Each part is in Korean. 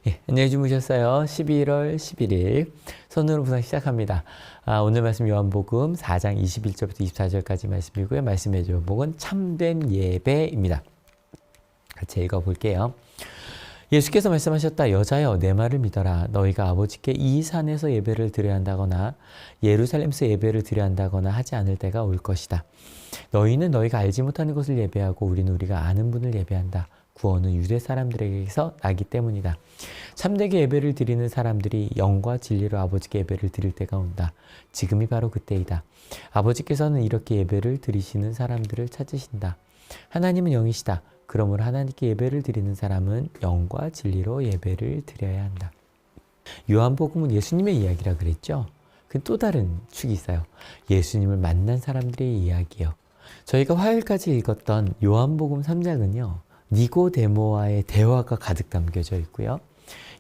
예, 안녕히 주무셨어요. 11월 11일 손으로 묵상 시작합니다. 오늘 말씀 요한복음 4장 21절부터 24절까지 말씀이고요. 말씀의 제목은 참된 예배입니다. 같이 읽어볼게요. 예수께서 말씀하셨다. 여자여 내 말을 믿어라. 너희가 아버지께 이 산에서 예배를 드려야 한다거나 예루살렘에서 예배를 드려야 한다거나 하지 않을 때가 올 것이다. 너희는 너희가 알지 못하는 것을 예배하고 우리는 우리가 아는 분을 예배한다. 구원은 유대 사람들에게서 나기 때문이다. 참되게 예배를 드리는 사람들이 영과 진리로 아버지께 예배를 드릴 때가 온다. 지금이 바로 그때이다. 아버지께서는 이렇게 예배를 드리시는 사람들을 찾으신다. 하나님은 영이시다. 그러므로 하나님께 예배를 드리는 사람은 영과 진리로 예배를 드려야 한다. 요한복음은 예수님의 이야기라 그랬죠? 그 또 다른 축이 있어요. 예수님을 만난 사람들의 이야기요. 저희가 화요일까지 읽었던 요한복음 3장은요. 니고데모와의 대화가 가득 담겨져 있고요.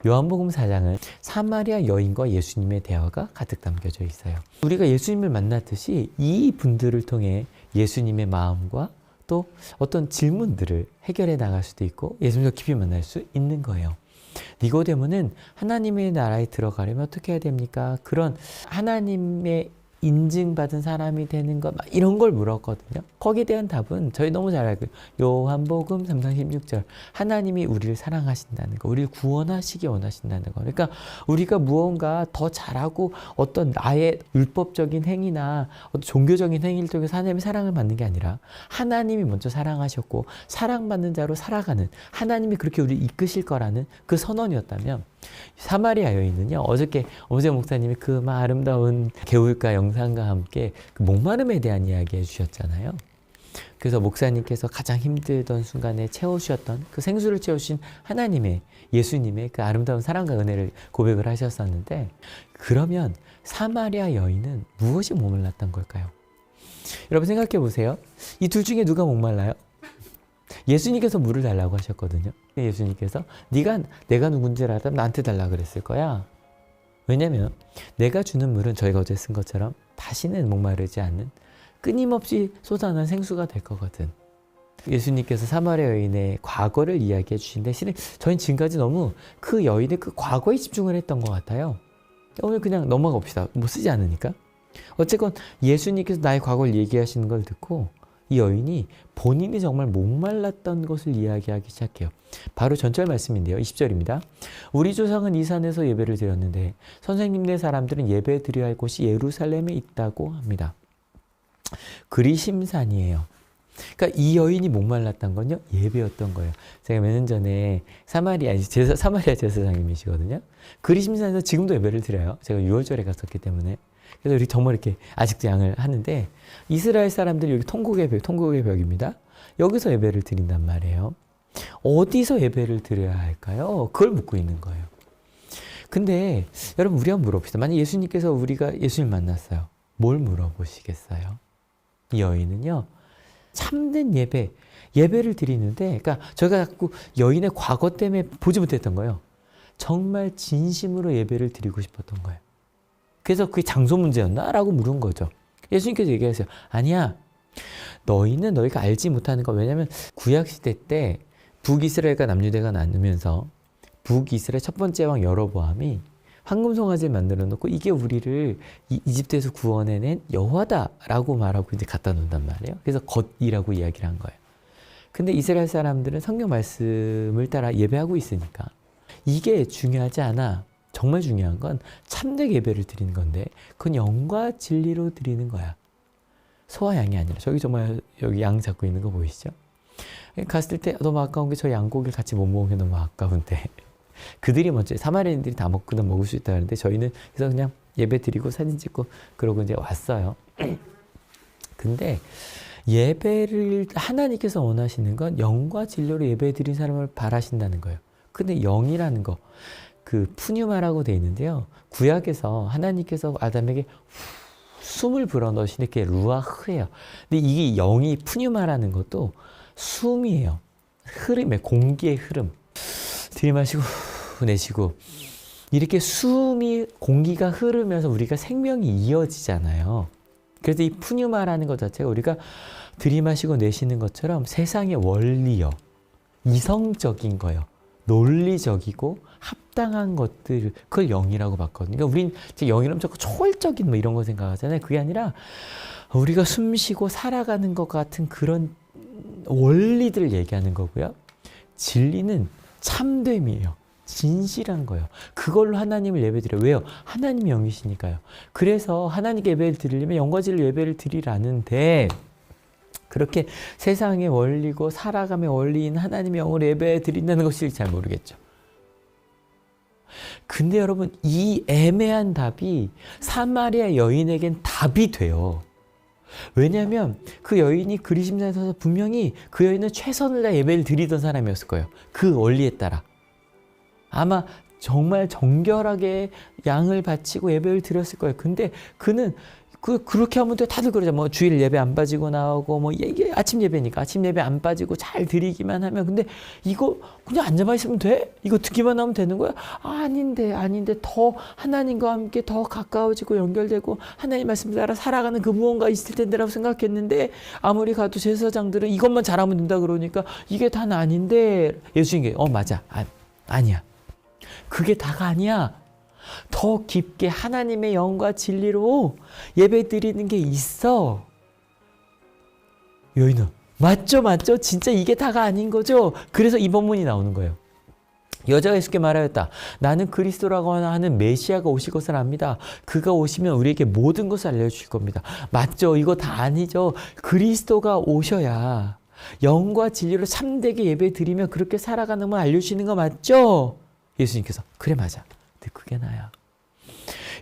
요한복음 4장은 사마리아 여인과 예수님의 대화가 가득 담겨져 있어요. 우리가 예수님을 만났듯이 이 분들을 통해 예수님의 마음과 또 어떤 질문들을 해결해 나갈 수도 있고 예수님과 깊이 만날 수 있는 거예요. 니고데모는 하나님의 나라에 들어가려면 어떻게 해야 됩니까? 그런 하나님의 인증받은 사람이 되는 것, 막 이런 걸 물었거든요. 거기에 대한 답은 저희 너무 잘 알고 요한복음 3장 16절 하나님이 우리를 사랑하신다는 거, 우리를 구원하시기 원하신다는 거. 그러니까 우리가 무언가 더 잘하고 어떤 나의 율법적인 행위나 어떤 종교적인 행위를 통해서 하나님의 사랑을 받는 게 아니라 하나님이 먼저 사랑하셨고 사랑받는 자로 살아가는 하나님이 그렇게 우리를 이끄실 거라는 그 선언이었다면 사마리아 여인은요, 어저께 어제 목사님이 그 아름다운 개울가 영상과 함께 그 목마름에 대한 이야기 해주셨잖아요. 그래서 목사님께서 가장 힘들던 순간에 채워주셨던 그 생수를 채우신 하나님의, 예수님의 그 아름다운 사랑과 은혜를 고백을 하셨었는데, 그러면 사마리아 여인은 무엇이 목말랐던 걸까요? 여러분 생각해 보세요. 이 둘 중에 누가 목말라요? 예수님께서 물을 달라고 하셨거든요. 예수님께서 내가 누군지 알았다면 나한테 달라고 그랬을 거야. 왜냐면 내가 주는 물은 저희가 어제 쓴 것처럼 다시는 목마르지 않는 끊임없이 솟아난 생수가 될 거거든. 예수님께서 사마리아 여인의 과거를 이야기해 주시는데 실은 저희는 지금까지 너무 그 여인의 그 과거에 집중을 했던 것 같아요. 오늘 그냥 넘어가 봅시다. 뭐 쓰지 않으니까. 어쨌건 예수님께서 나의 과거를 얘기하시는 걸 듣고 이 여인이 본인이 정말 목말랐던 것을 이야기하기 시작해요. 바로 전절 말씀인데요. 20절입니다. 우리 조상은 이 산에서 예배를 드렸는데 선생님네 사람들은 예배 드려야 할 곳이 예루살렘에 있다고 합니다. 그리심산이에요. 그러니까 이 여인이 목말랐던 건요, 예배였던 거예요. 제가 몇 년 전에 사마리아 제사장님이시거든요. 그리심산에서 지금도 예배를 드려요. 제가 6월절에 갔었기 때문에. 그래서 우리 정말 이렇게 아직도 양을 하는데 이스라엘 사람들이 여기 통곡의 벽입니다. 여기서 예배를 드린단 말이에요. 어디서 예배를 드려야 할까요? 그걸 묻고 있는 거예요. 근데 여러분 우리 한번 물어봅시다. 만약 예수님께서 우리가 예수님 만났어요. 뭘 물어보시겠어요? 이 여인은요. 참된 예배를 드리는데 그러니까 저희가 자꾸 여인의 과거 때문에 보지 못했던 거예요. 정말 진심으로 예배를 드리고 싶었던 거예요. 그래서 그게 장소 문제였나? 라고 물은 거죠. 예수님께서 얘기하세요. 아니야. 너희는 너희가 알지 못하는 거. 왜냐하면 구약시대 때 북이스라엘과 남유대가 나누면서 북이스라엘 첫 번째 왕 여로보암이 황금송아지를 만들어 놓고 이게 우리를 이집트에서 구원해낸 여호와다라고 말하고 이제 갖다 놓는단 말이에요. 그래서 겉이라고 이야기를 한 거예요. 근데 이스라엘 사람들은 성경 말씀을 따라 예배하고 있으니까 이게 중요하지 않아. 정말 중요한 건 참되게 예배를 드리는 건데 그건 영과 진리로 드리는 거야. 소와 양이 아니라. 저기 정말 여기 양 잡고 있는 거 보이시죠? 갔을 때 너무 아까운 게 저 양고기를 같이 못 먹은 게 너무 아까운데 그들이 먼저 사마리아인들이 다 먹거든 먹을 수 있다 하는데 저희는 그래서 그냥 예배 드리고 사진 찍고 그러고 이제 왔어요. 근데 예배를 하나님께서 원하시는 건 영과 진리로 예배 드린 사람을 바라신다는 거예요. 근데 영이라는 거 그 푸뉴마라고 되어 있는데요. 구약에서 하나님께서 아담에게 숨을 불어넣으시는 게 루아흐예요. 근데 이게 영이 푸뉴마라는 것도 숨이에요. 흐름에 공기의 흐름. 들이마시고 내쉬고 이렇게 공기가 흐르면서 우리가 생명이 이어지잖아요. 그래서 이 푸뉴마라는 것 자체가 우리가 들이마시고 내쉬는 것처럼 세상의 원리요. 이성적인 거요. 논리적이고 합당한 것들, 그걸 영이라고 봤거든요. 그러니까 우린 영이라면 자꾸 초월적인 뭐 이런 거 생각하잖아요. 그게 아니라 우리가 숨 쉬고 살아가는 것 같은 그런 원리들을 얘기하는 거고요. 진리는 참됨이에요. 진실한 거예요. 그걸로 하나님을 예배드려요. 왜요? 하나님이 영이시니까요. 그래서 하나님께 예배를 드리려면 영과 진리로 예배를 드리라는데, 그렇게 세상의 원리고 살아감의 원리인 하나님의 영으로 예배 드린다는 것이 잘 모르겠죠. 근데 여러분, 이 애매한 답이 사마리아 여인에겐 답이 돼요. 왜냐하면 그 여인이 그리심산에 서서 분명히 그 여인은 최선을 다해 예배를 드리던 사람이었을 거예요. 그 원리에 따라. 아마 정말 정결하게 양을 바치고 예배를 드렸을 거예요. 근데 그는 그렇게 하면 돼. 다들 그러죠. 뭐 주일 예배 안 빠지고 나오고, 뭐 아침 예배니까 아침 예배 안 빠지고 잘 드리기만 하면, 근데 이거 그냥 앉아만 있으면 돼? 이거 듣기만 하면 되는 거야? 아닌데 더 하나님과 함께 더 가까워지고 연결되고 하나님 말씀 따라 살아가는 그 무언가 있을 텐데라고 생각했는데, 아무리 가도 제사장들은 이것만 잘하면 된다 그러니까 이게 다는 아닌데, 예수님께 맞아. 아니야. 그게 다가 아니야. 더 깊게 하나님의 영과 진리로 예배 드리는 게 있어. 여인은 맞죠? 진짜 이게 다가 아닌 거죠? 그래서 이 본문이 나오는 거예요. 여자가 예수께 말하였다. 나는 그리스도라고 하는 메시아가 오실 것을 압니다. 그가 오시면 우리에게 모든 것을 알려주실 겁니다. 맞죠? 이거 다 아니죠? 그리스도가 오셔야 영과 진리로 참되게 예배 드리며 그렇게 살아가는 걸 알려주시는 거 맞죠? 예수님께서 그래 맞아. 근데 그게 나야.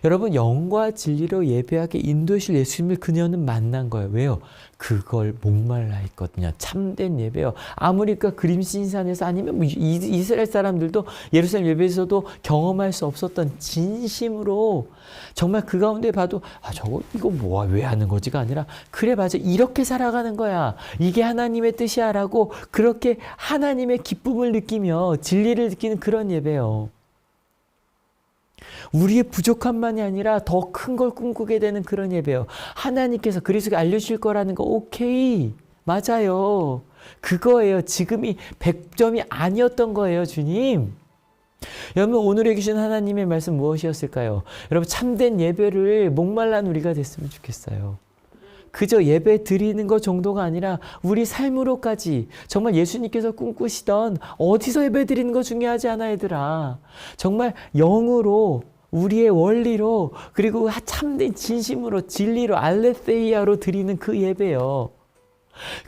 여러분, 영과 진리로 예배하게 인도하실 예수님을 그녀는 만난 거예요. 왜요? 그걸 목말라 했거든요. 참된 예배요. 아무리 그림신산에서 아니면 뭐 이스라엘 사람들도 예루살렘 예배에서도 경험할 수 없었던 진심으로 정말 그 가운데 봐도 이거 뭐야 왜 하는 거지가 아니라 그래 맞아 이렇게 살아가는 거야. 이게 하나님의 뜻이야라고 그렇게 하나님의 기쁨을 느끼며 진리를 느끼는 그런 예배요. 우리의 부족함만이 아니라 더 큰 걸 꿈꾸게 되는 그런 예배요. 하나님께서 그리스도가 알려주실 거라는 거 오케이. 맞아요. 그거예요. 지금이 100점이 아니었던 거예요, 주님. 여러분, 오늘에 주신 하나님의 말씀 무엇이었을까요? 여러분, 참된 예배를 목말란 우리가 됐으면 좋겠어요. 그저 예배 드리는 것 정도가 아니라 우리 삶으로까지 정말 예수님께서 꿈꾸시던 어디서 예배 드리는 거 중요하지 않아 얘들아. 정말 영으로 우리의 원리로 그리고 참된 진심으로 진리로 알레세이아로 드리는 그 예배요.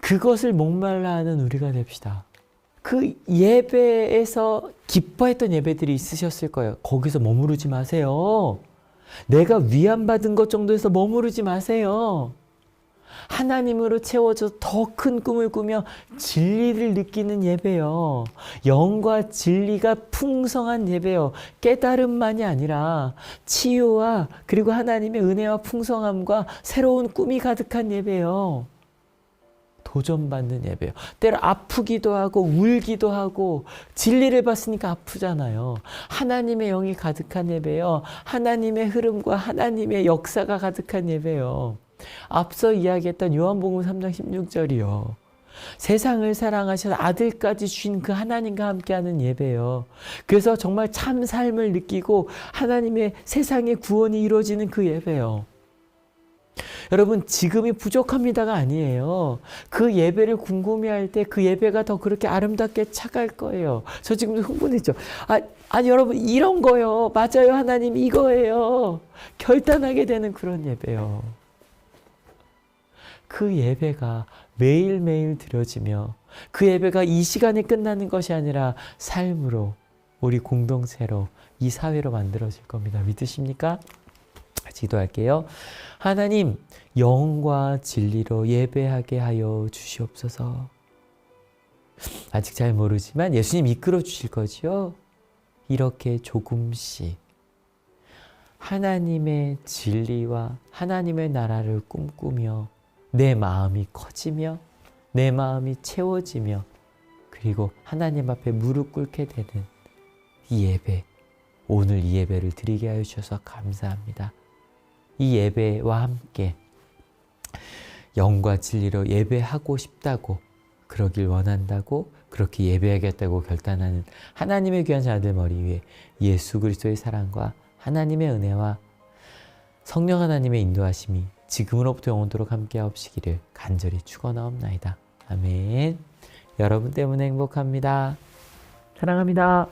그것을 목말라 하는 우리가 됩시다. 그 예배에서 기뻐했던 예배들이 있으셨을 거예요. 거기서 머무르지 마세요. 내가 위안받은 것 정도에서 머무르지 마세요. 하나님으로 채워져 더 큰 꿈을 꾸며 진리를 느끼는 예배요. 영과 진리가 풍성한 예배요. 깨달음만이 아니라 치유와 그리고 하나님의 은혜와 풍성함과 새로운 꿈이 가득한 예배요. 도전받는 예배요. 때로 아프기도 하고 울기도 하고 진리를 봤으니까 아프잖아요. 하나님의 영이 가득한 예배요. 하나님의 흐름과 하나님의 역사가 가득한 예배요. 앞서 이야기했던 요한복음 3장 16절이요. 세상을 사랑하셔서 아들까지 주신 그 하나님과 함께하는 예배요. 그래서 정말 참 삶을 느끼고 하나님의 세상의 구원이 이루어지는 그 예배요. 여러분, 지금이 부족합니다가 아니에요. 그 예배를 궁금해할 때 그 예배가 더 그렇게 아름답게 차갈 거예요. 저 지금 흥분했죠. 아니 여러분, 이런 거요. 맞아요. 하나님 이거예요. 결단하게 되는 그런 예배요. 그 예배가 매일매일 드려지며 그 예배가 이 시간에 끝나는 것이 아니라 삶으로, 우리 공동체로, 이 사회로 만들어질 겁니다. 믿으십니까? 기도할게요. 하나님, 영과 진리로 예배하게 하여 주시옵소서. 아직 잘 모르지만 예수님 이끌어 주실 거지요? 이렇게 조금씩 하나님의 진리와 하나님의 나라를 꿈꾸며 내 마음이 커지며 내 마음이 채워지며 그리고 하나님 앞에 무릎 꿇게 되는 이 예배, 오늘 이 예배를 드리게 하여 주셔서 감사합니다. 이 예배와 함께 영과 진리로 예배하고 싶다고 그러길 원한다고 그렇게 예배하겠다고 결단하는 하나님의 귀한 자들 머리 위에 예수 그리스도의 사랑과 하나님의 은혜와 성령 하나님의 인도하심이 지금으로부터 영원토록 함께하옵시기를 간절히 축원하옵나이다. 아멘. 여러분 때문에 행복합니다. 사랑합니다.